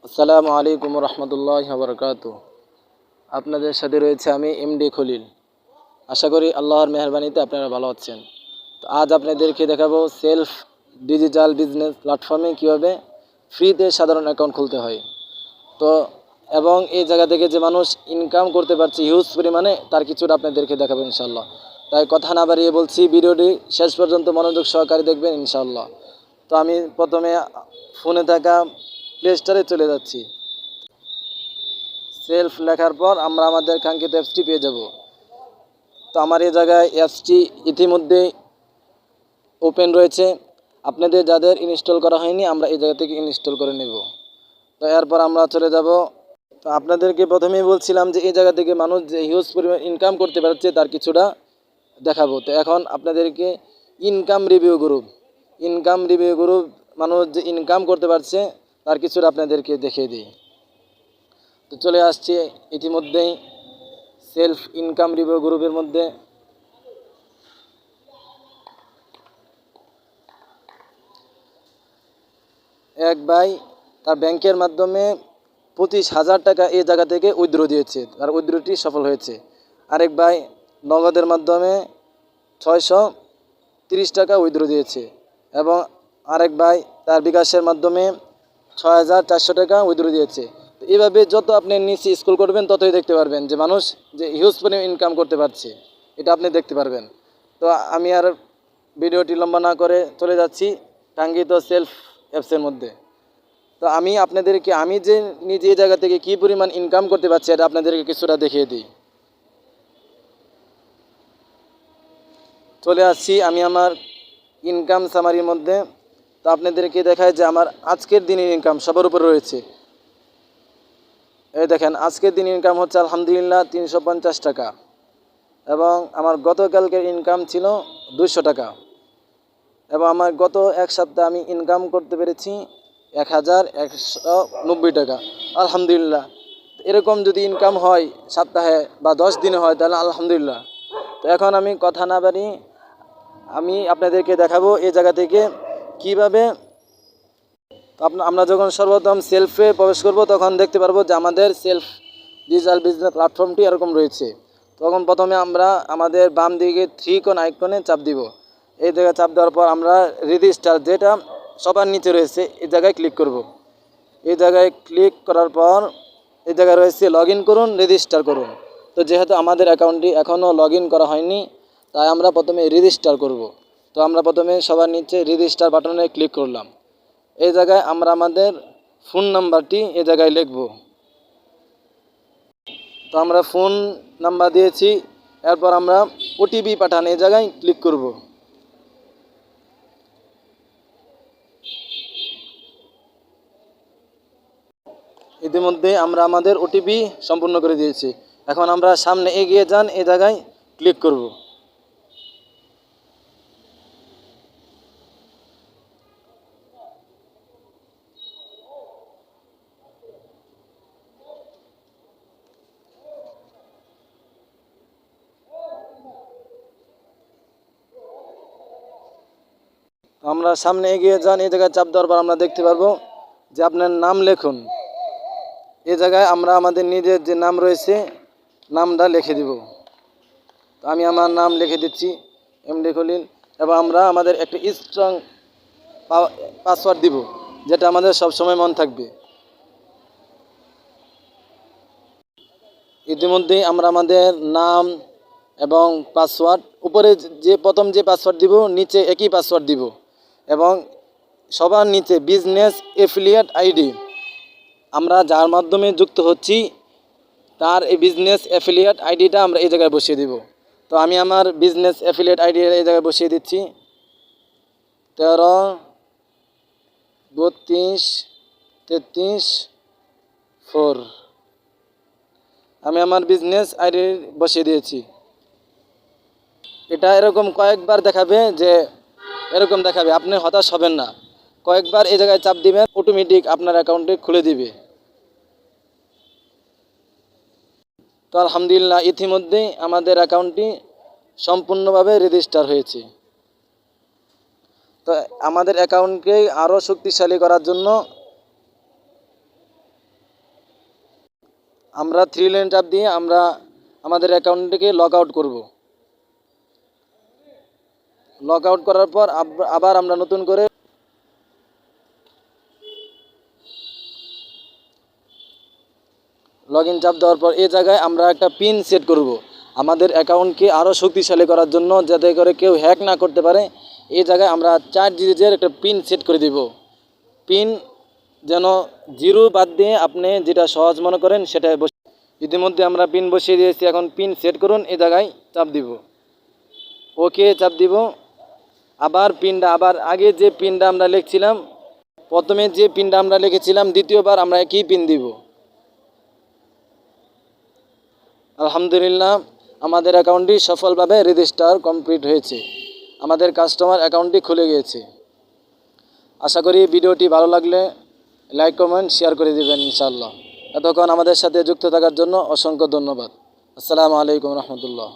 আসসালামু আলাইকুম রহমতুল্লাহ বরকাত। আপনাদের সাথে রয়েছে আমি এমডি খলিল। আশা করি আল্লাহর মেহরবানিতে আপনারা ভালো আছেন। তো আজ আপনাদেরকে দেখাবো সেলফ ডিজিটাল বিজনেস প্ল্যাটফর্মে কীভাবে ফ্রিতে সাধারণ অ্যাকাউন্ট খুলতে হয়। তো এবং এই জায়গা থেকে যে মানুষ ইনকাম করতে পারছে হিউজ পরিমাণে, তার কিছুটা আপনাদেরকে দেখাবো ইনশাল্লাহ। তাই কথা না বাড়িয়ে বলছি, ভিডিওটি শেষ পর্যন্ত মনোযোগ সহকারে দেখবেন ইনশাল্লাহ। তো আমি প্রথমে ফোনে থাকা প্লে স্টোরে চলে যাচ্ছি। সেলফ লেখার পর আমরা আমাদের কাঙ্ক্ষিত অ্যাপসটি পেয়ে যাব। তো আমার এই জায়গায় অ্যাপসটি ইতিমধ্যেই ওপেন রয়েছে। আপনাদের যাদের ইনস্টল করা হয়নি, আমরা এই জায়গা থেকে ইনস্টল করে নেব। তো এরপর আমরা চলে যাব। তো আপনাদেরকে প্রথমেই বলছিলাম যে এই জায়গা থেকে মানুষ যে হিউজ পরিমাণ ইনকাম করতে পারছে তার কিছুটা দেখাবো। তো এখন আপনাদেরকে ইনকাম রিভিউ গ্রুপ মানুষ যে ইনকাম করতে পারছে তার কিছুটা আপনাদেরকে দেখিয়ে দিই। তো চলে আসছি ইতিমধ্যেই সেলফ ইনকাম রিভিউ গ্রুপের মধ্যে। এক ভাই তার ব্যাংকের মাধ্যমে 25,000 টাকা এই জায়গা থেকে উইথড্র দিয়েছে, তার উইথড্রটি সফল হয়েছে। আরেক ভাই নগদের মাধ্যমে 630 টাকা উইথড্র দিয়েছে এবং আরেক ভাই তার বিকাশের মাধ্যমে 6,400 টাকা উইথড্র দিয়েছে। তো এইভাবে যত আপনি নিচে স্ক্রল করবেন ততই দেখতে পারবেন যে মানুষ যে হিউজ পরিমাণ ইনকাম করতে পারছে, এটা আপনি দেখতে পারবেন। তো আমি আর ভিডিওটি লম্বা না করে চলে যাচ্ছি কাঙ্ক্ষিত সেলফ অ্যাপসের মধ্যে। তো আমি যে নিজে এই জায়গা থেকে কী পরিমাণ ইনকাম করতে পারছি এটা আপনাদেরকে কিছুটা দেখিয়ে দিই। চলে আসছি আমি আমার ইনকাম সামারির মধ্যে। তো আপনাদেরকে দেখায় যে আমার আজকের দিনের ইনকাম সবার উপরে রয়েছে। এই দেখেন, আজকের দিন ইনকাম হচ্ছে আলহামদুলিল্লাহ 350 টাকা এবং আমার গতকালকের ইনকাম ছিল 200 টাকা এবং আমার গত এক সপ্তাহে আমি ইনকাম করতে পেরেছি 1,190 টাকা। আলহামদুলিল্লাহ, এরকম যদি ইনকাম হয় সপ্তাহে বা 10 দিনে হয় তাহলে আলহামদুলিল্লাহ। তো এখন আমি কথা না বাড়ি আমি আপনাদেরকে দেখাবো এই জায়গা থেকে কীভাবে আমরা যখন সর্বপ্রথম সেলফে প্রবেশ করব তখন দেখতে পারবো যে আমাদের সেলফ ডিজিটাল বিজনেস প্ল্যাটফর্মটি এরকম রয়েছে। তখন প্রথমে আমরা আমাদের বাম দিকে 3 কোণ আইকনে চাপ দিব। এই জায়গায় চাপ দেওয়ার পর আমরা রেজিস্টার, যেটা সবার নিচে রয়েছে, এই জায়গায় ক্লিক করব। এই জায়গায় ক্লিক করার পর এই জায়গায় রয়েছে লগ ইন করুন, রেজিস্টার করুন। তো যেহেতু আমাদের অ্যাকাউন্টটি এখনও লগ ইন করা হয়নি, তাই আমরা প্রথমে রেজিস্টার করব। তো আমরা প্রথমে সবার নিচে রেজিস্টার বাটনে ক্লিক করলাম। এই জায়গায় আমরা আমাদের ফোন নাম্বারটি এই জায়গায় লিখব। তো আমরা ফোন নাম্বার দিয়েছি, এরপর আমরা ওটিপি পাঠান এই জায়গায় ক্লিক করব। ইতিমধ্যে আমরা আমাদের ওটিপি সম্পূর্ণ করে দিয়েছি। এখন আমরা সামনে এগিয়ে যান এই জায়গায় ক্লিক করব। আমরা সামনে এগিয়ে যান এই জায়গায় চাপ দেওয়ার পর আমরা দেখতে পারবো যে আপনার নাম লিখুন। এই জায়গায় আমরা আমাদের নিজের যে নাম রয়েছে নামটা লিখে দিব। তো আমি আমার নাম লিখে দিচ্ছি এমডি খলিল এবং আমরা আমাদের একটা স্ট্রং পাসওয়ার্ড দিব, যেটা আমাদের সবসময় মনে থাকবে। ইতিমধ্যেই আমরা আমাদের নাম এবং পাসওয়ার্ড, উপরে প্রথম যে পাসওয়ার্ড দিব নিচে একই পাসওয়ার্ড দিব এবং সবার নিচে বিজনেস অ্যাফিলিয়েট আইডি, আমরা যার মাধ্যমে যুক্ত হচ্ছি তার এই বিজনেস অ্যাফিলিয়েট আইডিটা আমরা এই জায়গায় বসিয়ে দিব। তো আমি আমার বিজনেস অ্যাফিলিয়েট আইডি এই জায়গায় বসিয়ে দিচ্ছি 133234। আমি আমার বিজনেস আইডি বসিয়ে দিয়েছি। এটা এরকম কয়েকবার দেখাবে, আপনি হতাশ হবেন না। কয়েকবার এই জায়গায় চাপ দিবেন, অটোমেটিক আপনার অ্যাকাউন্টে খুলে দিবে। তো আলহামদুলিল্লাহ, ইতিমধ্যেই আমাদের অ্যাকাউন্টটি সম্পূর্ণভাবে রেজিস্টার হয়েছে। তো আমাদের অ্যাকাউন্টকে আরও শক্তিশালী করার জন্য আমরা 3 লাইন চাপ দিয়ে আমরা আমাদের অ্যাকাউন্টটিকে লগ আউট করব। লগ আউট করার পর আবার আমরা নতুন করে লগ ইন চাপ দেওয়ার পর এই জায়গায় আমরা একটা পিন সেট করব আমাদের অ্যাকাউন্টকে আরও শক্তিশালী করার জন্য, যাতে করে কেউ হ্যাক না করতে পারে। এই জায়গায় আমরা 4 ডিজিটের একটা পিন সেট করে দিব। পিন যেন 0 বাদ দিয়ে আপনি যেটা সহজ মনে করেন সেটা ইতিমধ্যে আমরা পিন বসিয়ে দিয়েছি। এখন পিন সেট করুন, এই জায়গায় চাপ দিব, ওকে চাপ দিব। আবার পিনটা আগে যে পিনটা আমরা লিখছিলাম, প্রথমে যে পিনটা আমরা লিখেছিলাম, দ্বিতীয়বার আমরা একই পিন দিব। আলহামদুলিল্লাহ, আমাদের অ্যাকাউন্টটি সফলভাবে রেজিস্টার কমপ্লিট হয়েছে। আমাদের কাস্টমার অ্যাকাউন্টটি খুলে গিয়েছে। আশা করি ভিডিওটি ভালো লাগলে লাইক কমেন্ট শেয়ার করে দেবেন ইনশাআল্লাহ। এতক্ষণ আমাদের সাথে যুক্ত থাকার জন্য অসংখ্য ধন্যবাদ। আসসালামু আলাইকুম রহমতুল্লাহ।